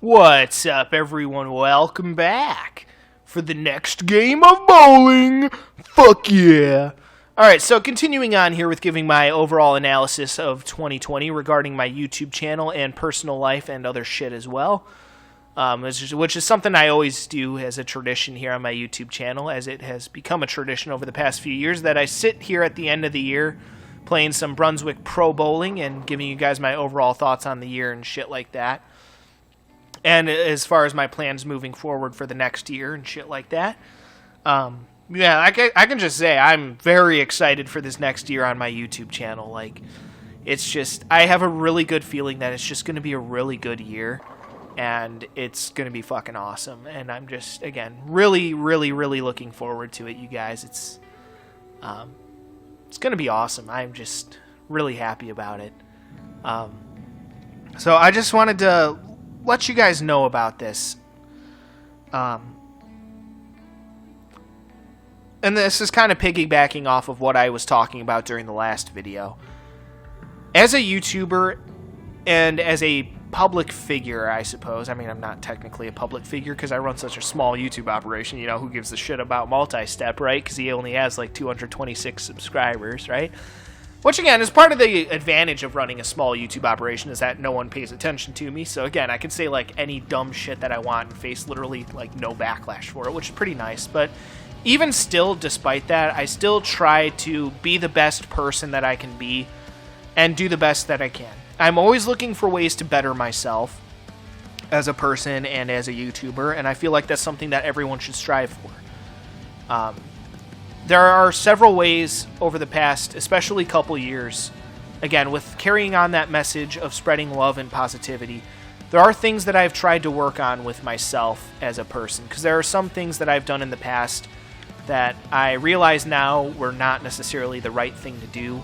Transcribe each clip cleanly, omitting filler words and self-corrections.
What's up, everyone? Welcome back for the next game of bowling. Fuck yeah. Alright, so continuing on here with giving my overall analysis of 2020 regarding my YouTube channel and personal life and other shit as well, which is something I always do as a tradition here on my YouTube channel, as it has become a tradition over the past few years that I sit here at the end of the year playing some Brunswick Pro Bowling and giving you guys my overall thoughts on the year and shit like that. And as far as my plans moving forward for the next year and shit like that. Yeah, I can just say I'm very excited for this next year on my YouTube channel. Like, it's just, I have a really good feeling that it's just going to be a really good year. And it's going to be fucking awesome. And I'm just, again, really, really, really looking forward to it, you guys. It's going to be awesome. I'm just really happy about it. So I just wanted to let you guys know about this. And this is kind of piggybacking off of what I was talking about during the last video. As a YouTuber and as a public figure, I suppose. I mean, I'm not technically a public figure because I run such a small YouTube operation. You know, who gives a shit about Multi-Step, right? Because he only has like 226 subscribers, right? Which, again, is part of the advantage of running a small YouTube operation, is that no one pays attention to me. So, again, I can say, like, any dumb shit that I want and face literally, like, no backlash for it, which is pretty nice. But even still, despite that, I still try to be the best person that I can be and do the best that I can. I'm always looking for ways to better myself as a person and as a YouTuber, and I feel like that's something that everyone should strive for. There are several ways over the past, especially couple years, again, with carrying on that message of spreading love and positivity, there are things that I've tried to work on with myself as a person, because there are some things that I've done in the past that I realize now were not necessarily the right thing to do.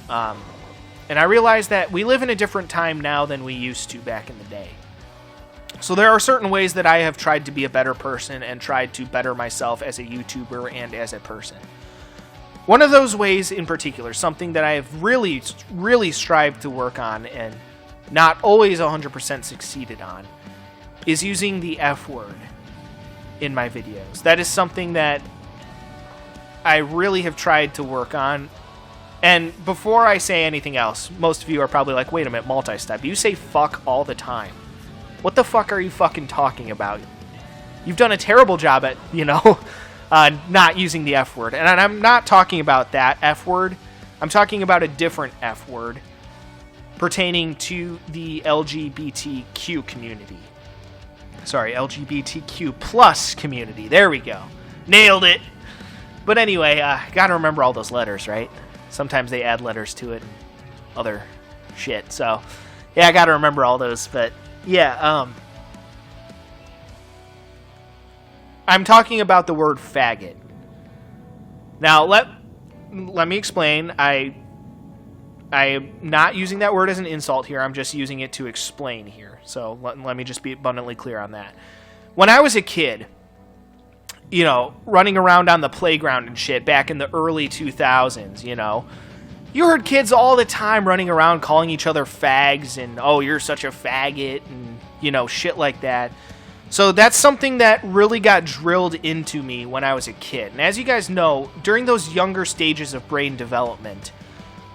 And I realize that we live in a different time now than we used to back in the day. So there are certain ways that I have tried to be a better person and tried to better myself as a YouTuber and as a person. One of those ways in particular, something that I have really, really strived to work on and not always 100% succeeded on, is using the F word in my videos. That is something that I really have tried to work on. And before I say anything else, most of you are probably like, wait a minute, Multi-Step, you say fuck all the time. What the fuck are you fucking talking about? You've done a terrible job at, not using the F word. And I'm not talking about that F word. I'm talking about a different F word pertaining to the LGBTQ community. Sorry, LGBTQ plus community. There we go. Nailed it. But anyway, gotta remember all those letters, right? Sometimes they add letters to it and other shit. So, yeah, I gotta remember all those, but yeah, I'm talking about the word faggot. Now, let me explain. I am not using that word as an insult here. I'm just using it to explain here. So let me just be abundantly clear on that. When I was a kid, running around on the playground and shit back in the early 2000s, you heard kids all the time running around calling each other fags and, oh, you're such a faggot and, shit like that. So that's something that really got drilled into me when I was a kid. And as you guys know, during those younger stages of brain development,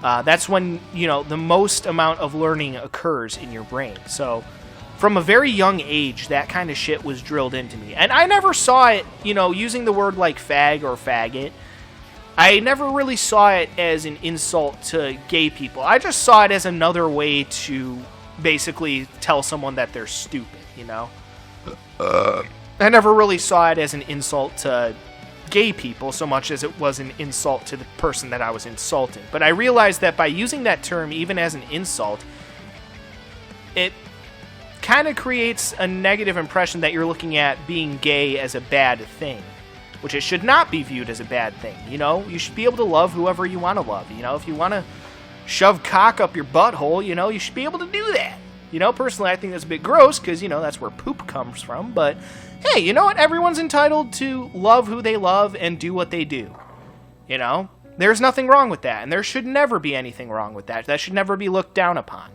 that's when, the most amount of learning occurs in your brain. So from a very young age, that kind of shit was drilled into me. And I never saw it, using the word like fag or faggot. I never really saw it as an insult to gay people. I just saw it as another way to basically tell someone that they're stupid, I never really saw it as an insult to gay people so much as it was an insult to the person that I was insulting. But I realized that by using that term even as an insult, it kind of creates a negative impression that you're looking at being gay as a bad thing, which it should not be viewed as a bad thing. You should be able to love whoever you want to love. If you want to shove cock up your butthole, you should be able to do that. Personally, I think that's a bit gross because, that's where poop comes from. But, hey, you know what? Everyone's entitled to love who they love and do what they do. There's nothing wrong with that. And there should never be anything wrong with that. That should never be looked down upon,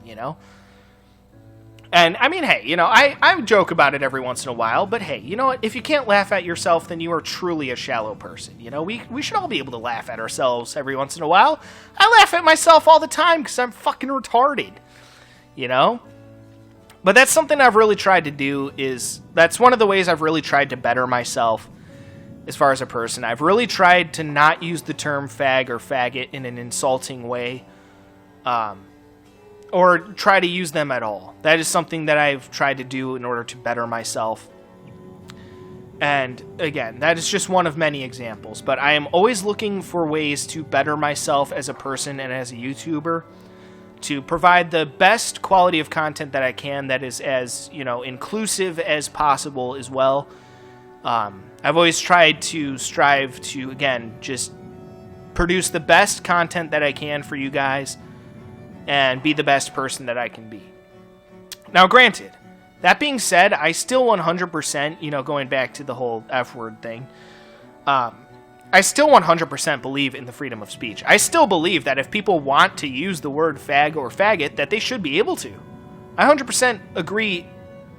And, I mean, hey, you know, I joke about it every once in a while, but hey, you know what? If you can't laugh at yourself, then you are truly a shallow person. You know, we should all be able to laugh at ourselves every once in a while. I laugh at myself all the time because I'm fucking retarded, you know? But that's something I've really tried to do that's one of the ways I've really tried to better myself as far as a person. I've really tried to not use the term fag or faggot in an insulting way. Or try to use them at all. That is something that I've tried to do in order to better myself. And again, that is just one of many examples. But I am always looking for ways to better myself as a person and as a YouTuber, to provide the best quality of content that I can that is as, you know, inclusive as possible as well. I've always tried to strive to, again, just produce the best content that I can for you guys and be the best person that I can be. Now, granted, that being said, I still 100%, you know, going back to the whole F-word thing, I still 100% believe in the freedom of speech. I still believe that if people want to use the word fag or faggot, that they should be able to. I 100% agree.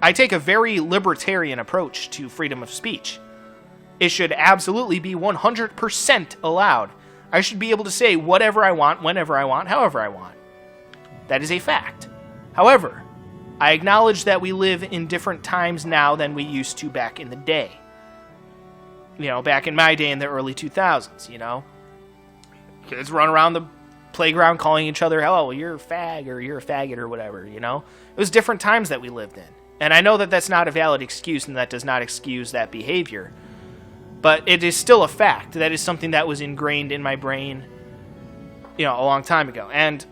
I take a very libertarian approach to freedom of speech. It should absolutely be 100% allowed. I should be able to say whatever I want, whenever I want, however I want. That is a fact. However, I acknowledge that we live in different times now than we used to back in the day. You know, back in my day in the early 2000s, you know. Kids run around the playground calling each other, hello, you're a fag, or you're a faggot, or whatever, you know. It was different times that we lived in. And I know that that's not a valid excuse, and that does not excuse that behavior. But it is still a fact. That is something that was ingrained in my brain, you know, a long time ago. And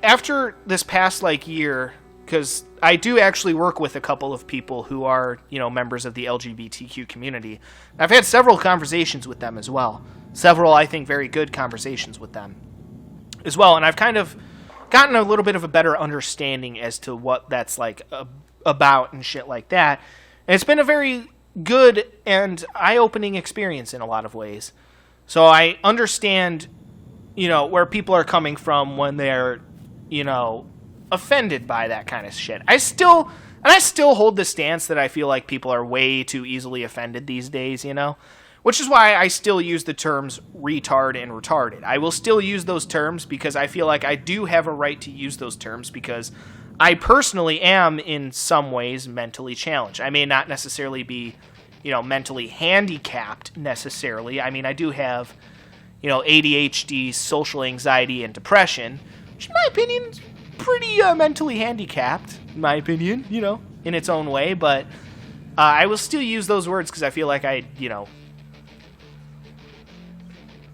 after this past, year, because I do actually work with a couple of people who are, you know, members of the LGBTQ community. I've had several conversations with them as well. Several, I think, very good conversations with them as well. And I've kind of gotten a little bit of a better understanding as to what that's about and shit like that. And it's been a very good and eye-opening experience in a lot of ways. So I understand, you know, where people are coming from when they're, you know, offended by that kind of shit. I still hold the stance that I feel like people are way too easily offended these days, you know? Which is why I still use the terms retard and retarded. I will still use those terms because I feel like I do have a right to use those terms because I personally am in some ways mentally challenged. I may not necessarily be, you know, mentally handicapped necessarily. I mean, I do have, you know, ADHD, social anxiety, and depression, which in my opinion is pretty mentally handicapped, in my opinion, you know, in its own way. But I will still use those words because I feel like I, you know,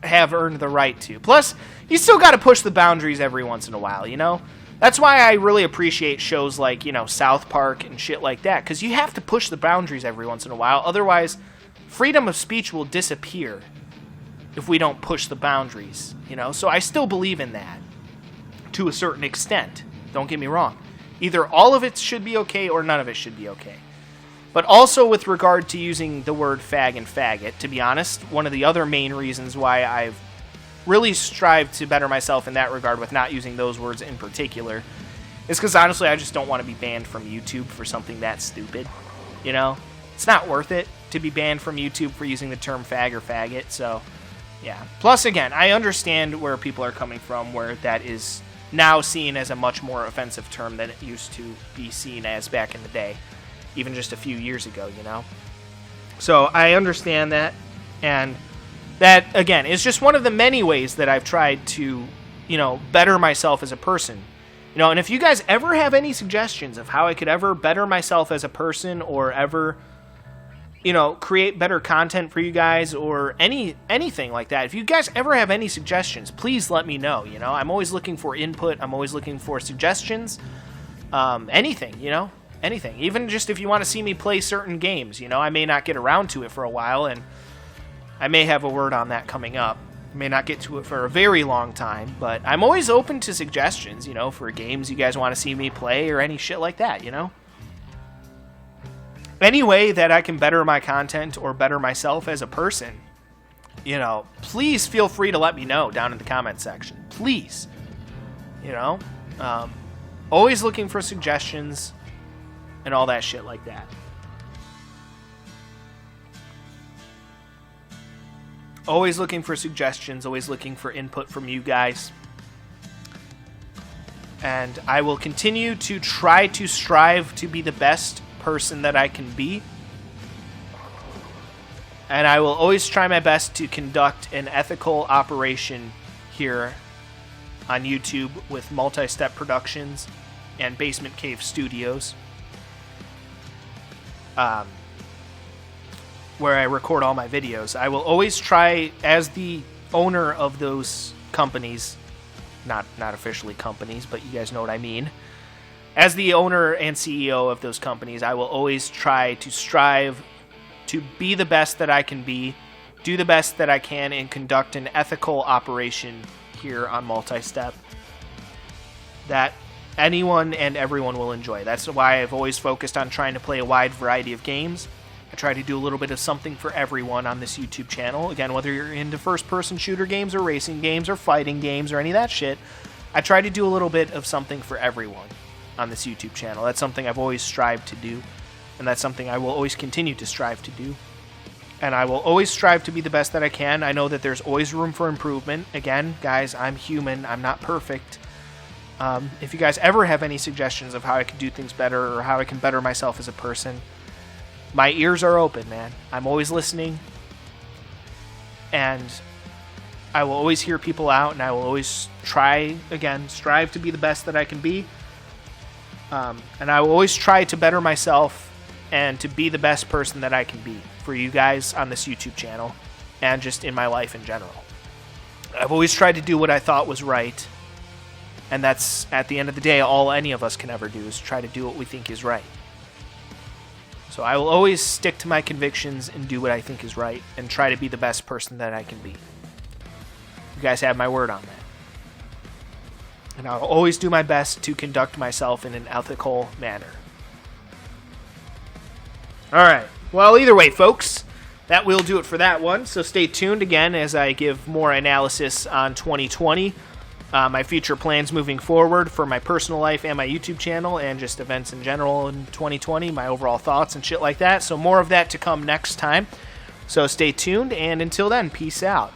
have earned the right to. Plus, you still got to push the boundaries every once in a while, you know? That's why I really appreciate shows like, you know, South Park and shit like that, because you have to push the boundaries every once in a while. Otherwise, freedom of speech will disappear if we don't push the boundaries, you know? So I still believe in that to a certain extent. Don't get me wrong. Either all of it should be okay or none of it should be okay. But also with regard to using the word fag and faggot, to be honest, one of the other main reasons why I've really strived to better myself in that regard with not using those words in particular is because honestly I just don't want to be banned from YouTube for something that stupid. You know? It's not worth it to be banned from YouTube for using the term fag or faggot, so yeah. Plus, again, I understand where people are coming from, where that is now seen as a much more offensive term than it used to be seen as back in the day. Even just a few years ago, you know? So I understand that, and that, again, is just one of the many ways that I've tried to, you know, better myself as a person. You know, and if you guys ever have any suggestions of how I could ever better myself as a person or ever, you know, create better content for you guys or anything like that, if you guys ever have any suggestions, please let me know, you know? I'm always looking for input. I'm always looking for suggestions. Anything, you know? Anything. Even just if you want to see me play certain games, you know, I may not get around to it for a while, and I may have a word on that coming up. I may not get to it for a very long time, but I'm always open to suggestions, you know, for games you guys want to see me play or any shit like that, you know? Any way that I can better my content or better myself as a person, you know, please feel free to let me know down in the comment section. Please. You know? Always looking for suggestions. and all that shit like that. Always looking for suggestions, always looking for input from you guys. And I will continue to try to strive to be the best person that I can be. And I will always try my best to conduct an ethical operation here on YouTube with Multi-Step Productions and Basement Cave Studios, where I record all my videos. I will always try, as the owner of those companies, not officially companies, but you guys know what I mean. As the owner and CEO of those companies, I will always try to strive to be the best that I can be, do the best that I can, and conduct an ethical operation here on Multi-Step that anyone and everyone will enjoy. That's why I've always focused on trying to play a wide variety of games. I try to do a little bit of something for everyone on this YouTube channel. Again, whether you're into first-person shooter games or racing games or fighting games or any of that shit, I try to do a little bit of something for everyone on this YouTube channel. That's something I've always strived to do, and that's something I will always continue to strive to do. And I will always strive to be the best that I can. I know that there's always room for improvement. Again, guys, I'm human. I'm not perfect. If you guys ever have any suggestions of how I can do things better or how I can better myself as a person, my ears are open, man. I'm always listening. And I will always hear people out, and I will always strive to be the best that I can be. And I will always try to better myself and to be the best person that I can be for you guys on this YouTube channel and just in my life in general. I've always tried to do what I thought was right, and that's, at the end of the day, all any of us can ever do is try to do what we think is right. So I will always stick to my convictions and do what I think is right and try to be the best person that I can be. You guys have my word on that. And I'll always do my best to conduct myself in an ethical manner. Alright, well, either way, folks, that will do it for that one. So stay tuned again as I give more analysis on 2020, my future plans moving forward for my personal life and my YouTube channel, and just events in general in 2020, my overall thoughts and shit like that. So more of that to come next time. So stay tuned, and until then, peace out.